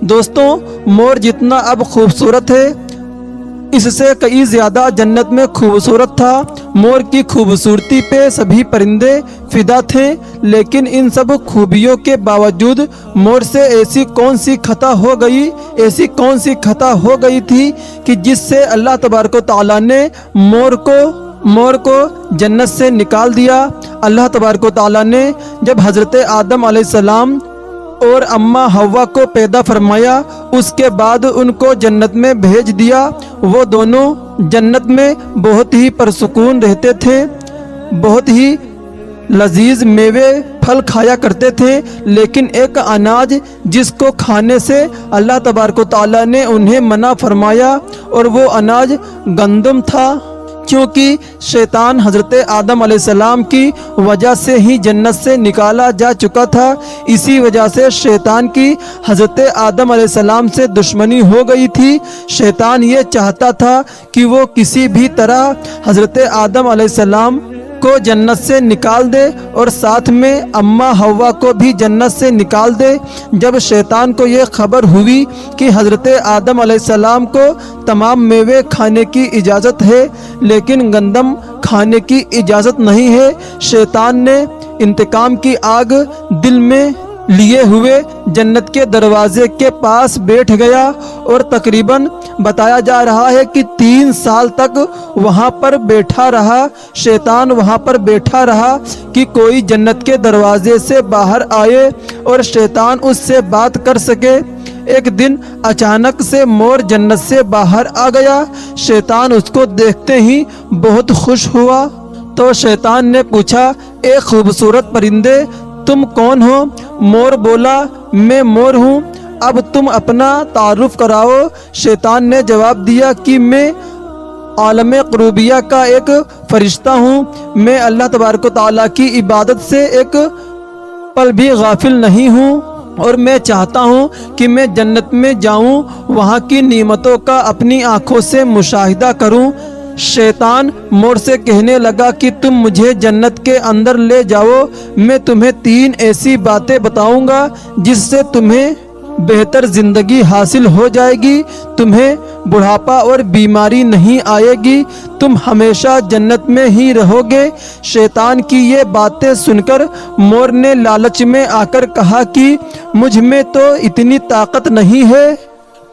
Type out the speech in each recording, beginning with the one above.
دوستوں، مور جتنا اب خوبصورت ہے اس سے کئی زیادہ جنت میں خوبصورت تھا۔ مور کی خوبصورتی پہ سبھی پرندے فدا تھے، لیکن ان سب خوبیوں کے باوجود مور سے ایسی کون سی خطا ہو گئی تھی کہ جس سے اللہ تبارک و تعالیٰ نے مور کو جنت سے نکال دیا۔ اللہ تبارک و تعالیٰ نے جب حضرت آدم علیہ السلام اور اماں حوا کو پیدا فرمایا، اس کے بعد ان کو جنت میں بھیج دیا۔ وہ دونوں جنت میں بہت ہی پرسکون رہتے تھے، بہت ہی لذیذ میوے پھل کھایا کرتے تھے، لیکن ایک اناج جس کو کھانے سے اللہ تبارک و تعالیٰ نے انہیں منع فرمایا، اور وہ اناج گندم تھا، کیونکہ شیطان حضرت آدم علیہ السلام کی وجہ سے ہی جنت سے نکالا جا چکا تھا۔ اسی وجہ سے شیطان کی حضرت آدم علیہ السلام سے دشمنی ہو گئی تھی۔ شیطان یہ چاہتا تھا کہ وہ کسی بھی طرح حضرت آدم علیہ السلام کو جنت سے نکال دے اور ساتھ میں اماں حوا کو بھی جنت سے نکال دے۔ جب شیطان کو یہ خبر ہوئی کہ حضرت آدم علیہ السلام کو تمام میوے کھانے کی اجازت ہے لیکن گندم کھانے کی اجازت نہیں ہے، شیطان نے انتقام کی آگ دل میں لیے ہوئے جنت کے دروازے کے پاس بیٹھ گیا، اور تقریباً بتایا جا رہا ہے کہ 3 سال تک وہاں پر بیٹھا رہا۔ شیطان وہاں پر بیٹھا رہا کہ کوئی جنت کے دروازے سے باہر آئے اور شیطان اس سے بات کر سکے۔ ایک دن اچانک سے مور جنت سے باہر آ گیا۔ شیطان اس کو دیکھتے ہی بہت خوش ہوا، تو شیطان نے پوچھا، اے خوبصورت پرندے، تم کون ہو؟ مور بولا، میں مور ہوں، اب تم اپنا تعارف کراؤ۔ شیطان نے جواب دیا کہ میں عالم قروبیہ کا ایک فرشتہ ہوں، میں اللہ تبارک و تعالیٰ کی عبادت سے ایک پل بھی غافل نہیں ہوں، اور میں چاہتا ہوں کہ میں جنت میں جاؤں، وہاں کی نعمتوں کا اپنی آنکھوں سے مشاہدہ کروں۔ شیطان مور سے کہنے لگا کہ تم مجھے جنت کے اندر لے جاؤ، میں تمہیں 3 ایسی باتیں بتاؤں گا جس سے تمہیں بہتر زندگی حاصل ہو جائے گی، تمہیں بڑھاپا اور بیماری نہیں آئے گی، تم ہمیشہ جنت میں ہی رہو گے۔ شیطان کی یہ باتیں سن کر مور نے لالچ میں آ کر کہا کہ مجھ میں تو اتنی طاقت نہیں ہے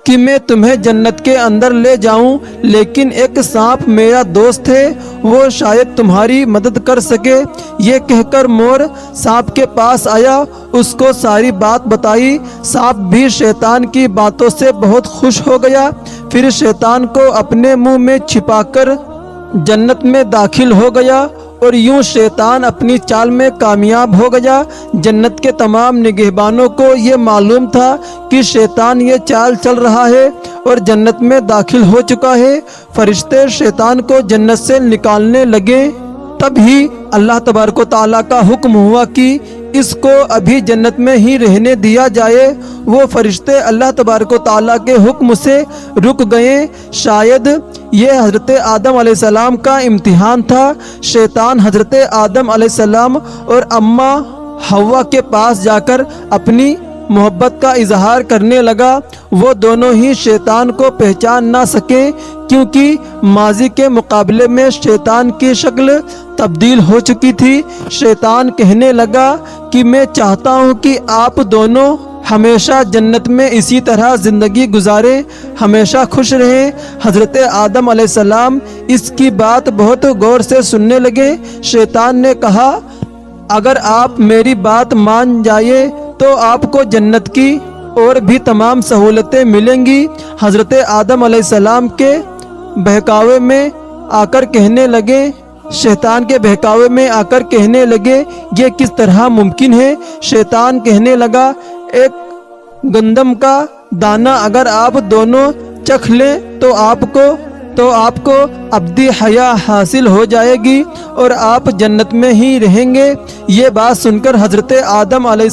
کہ میں تمہیں جنت کے اندر لے جاؤں، لیکن ایک سانپ میرا دوست ہے، وہ شاید تمہاری مدد کر سکے۔ یہ کہہ کر مور سانپ کے پاس آیا، اس کو ساری بات بتائی۔ سانپ بھی شیطان کی باتوں سے بہت خوش ہو گیا، پھر شیطان کو اپنے منہ میں چھپا کر جنت میں داخل ہو گیا، اور یوں شیطان اپنی چال میں کامیاب ہو گیا۔ جنت کے تمام نگہبانوں کو یہ معلوم تھا کہ شیطان یہ چال چل رہا ہے اور جنت میں داخل ہو چکا ہے۔ فرشتے شیطان کو جنت سے نکالنے لگے، تب ہی اللہ تبارک و تعالیٰ کا حکم ہوا کہ اس کو ابھی جنت میں ہی رہنے دیا جائے۔ وہ فرشتے اللہ تبارک و تعالیٰ کے حکم سے رک گئے۔ شاید یہ حضرت آدم علیہ السلام کا امتحان تھا۔ شیطان حضرت آدم علیہ السلام اور اماں حوا کے پاس جا کر اپنی محبت کا اظہار کرنے لگا۔ وہ دونوں ہی شیطان کو پہچان نہ سکے، کیونکہ ماضی کے مقابلے میں شیطان کی شکل تبدیل ہو چکی تھی۔ شیطان کہنے لگا کہ میں چاہتا ہوں کہ آپ دونوں ہمیشہ جنت میں اسی طرح زندگی گزاریں، ہمیشہ خوش رہیں۔ حضرت آدم علیہ السلام اس کی بات بہت غور سے سننے لگے۔ شیطان نے کہا، اگر آپ میری بات مان جائیں تو آپ کو جنت کی اور بھی تمام سہولتیں ملیں گی۔ حضرت آدم علیہ السلام کے بہکاوے میں آ کر کہنے لگے، شیطان کے بہکاوے میں آ کر کہنے لگے، یہ کس طرح ممکن ہے؟ شیطان کہنے لگا، ایک گندم کا دانہ اگر آپ دونوں چکھ لیں تو آپ کو ابدی حیا حاصل ہو جائے گی اور آپ جنت میں ہی رہیں گے۔ یہ بات سن کر حضرت آدم علیہ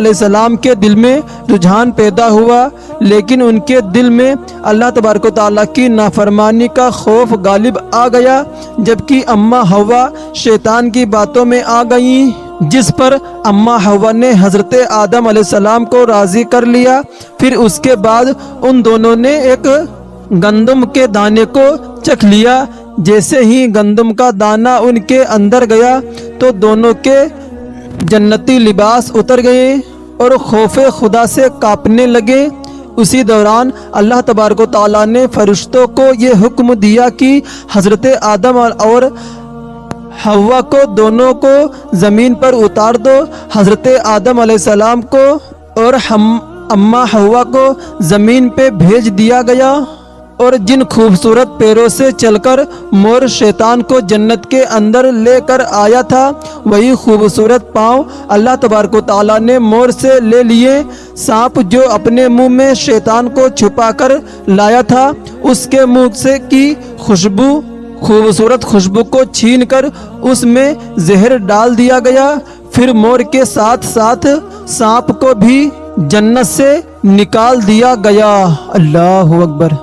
السلام کے دل میں رجحان پیدا ہوا، لیکن ان کے دل میں اللہ تبارک و تعالیٰ کی نافرمانی کا خوف غالب آ گیا۔ جبکہ اماں حوا شیطان کی باتوں میں آ گئیں جس پر اماں حوا نے حضرت آدم علیہ السلام کو راضی کر لیا۔ پھر اس کے بعد ان دونوں نے ایک گندم کے دانے کو چکھ لیا۔ جیسے ہی گندم کا دانہ ان کے اندر گیا تو دونوں کے جنتی لباس اتر گئے اور خوف خدا سے کانپنے لگے۔ اسی دوران اللہ تبارک و تعالیٰ نے فرشتوں کو یہ حکم دیا کہ حضرت آدم اور حوا کو دونوں کو زمین پر اتار دو۔ حضرت آدم علیہ السلام کو اور اماں حوا کو زمین پہ بھیج دیا گیا، اور جن خوبصورت پیروں سے چل کر مور شیطان کو جنت کے اندر لے کر آیا تھا، وہی خوبصورت پاؤں اللہ تبارک و تعالیٰ نے مور سے لے لیے۔ سانپ جو اپنے منہ میں شیطان کو چھپا کر لایا تھا، اس کے منہ سے کی خوبصورت خوشبو کو چھین کر اس میں زہر ڈال دیا گیا۔ پھر مور کے ساتھ ساتھ سانپ کو بھی جنت سے نکال دیا گیا۔ اللہ اکبر۔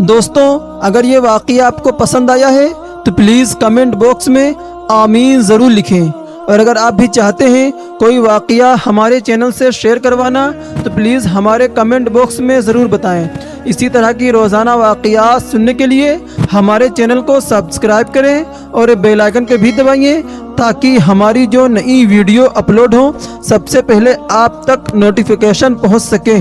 دوستوں، اگر یہ واقعہ آپ کو پسند آیا ہے تو پلیز کمنٹ باکس میں آمین ضرور لکھیں، اور اگر آپ بھی چاہتے ہیں کوئی واقعہ ہمارے چینل سے شیئر کروانا تو پلیز ہمارے کمنٹ باکس میں ضرور بتائیں۔ اسی طرح کی روزانہ واقعات سننے کے لیے ہمارے چینل کو سبسکرائب کریں اور بیل آئیکن کو بھی دبائیں تاکہ ہماری جو نئی ویڈیو اپلوڈ ہوں سب سے پہلے آپ تک نوٹیفیکیشن پہنچ سکے۔